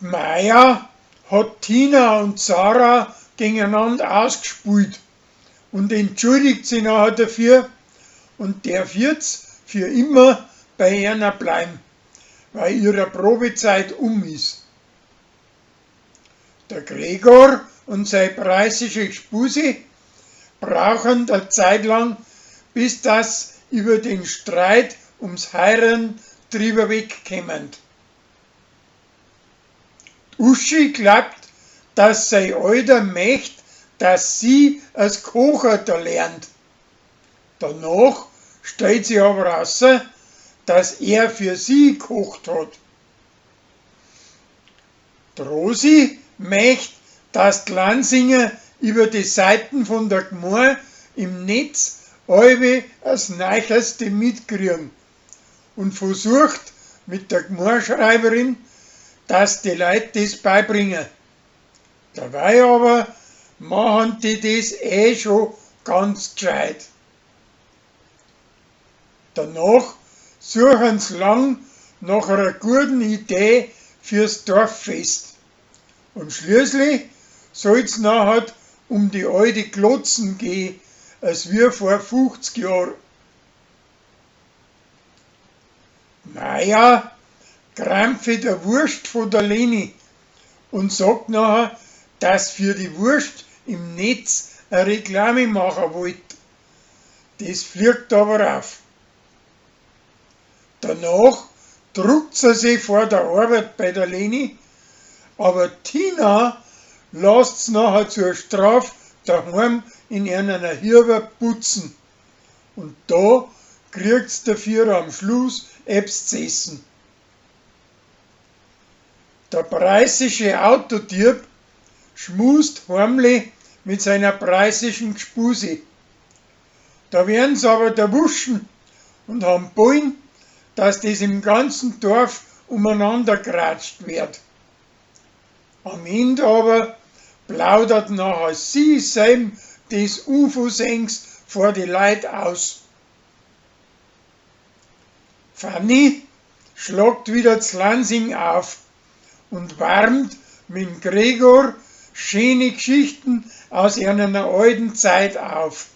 Maja hat Tina und Sarah gegeneinander ausgespielt und entschuldigt sich nachher dafür und darf jetzt für immer bei einer bleiben, weil ihre Probezeit ist. Der Gregor und seine preußische Gspusi brauchen eine Zeit lang, bis das über den Streit ums Heiraten drüber wegkommen. Uschi glaubt, dass sein Alter möchte, dass sie als Kocher lernt. Danach stellt sie aber raus, dass er für sie gekocht hat. Die Rosi möchte, dass die Lansinger über die Seiten von der Gmor im Netz alle das Neueste mitkriegen und versucht mit der Gmorschreiberin, dass die Leute das beibringen. Dabei aber machen die das schon ganz gescheit. Danach suchen sie lang nach einer guten Idee fürs Dorffest. Und schließlich soll es nachher um die alte Glotzen gehen, als wir vor 50 Jahren. Maja krampft der Wurst von der Leni und sagt nachher, dass für die Wurst im Netz eine Reklame machen wollte. Das fliegt aber auf. Danach druckt sie sich vor der Arbeit bei der Leni, aber Tina lässt sie nachher zur Strafe daheim in einer Hirbe putzen. Und da kriegt sie dafür am Schluss etwas zu essen. Der preußische Autodieb schmust heimlich mit seiner preußischen Gspusi. Da werden sie aber erwuschen und haben Bullen, dass das im ganzen Dorf umeinander geratscht wird. Am Ende aber plaudert nachher sie selber des Unversenks vor die Leute aus. Fanny schlagt wieder zu Lansing auf und wärmt mit Gregor schöne Geschichten aus einer alten Zeit auf.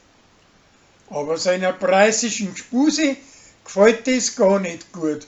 Aber seiner preußischen Gspusi gefällt das gar nicht gut.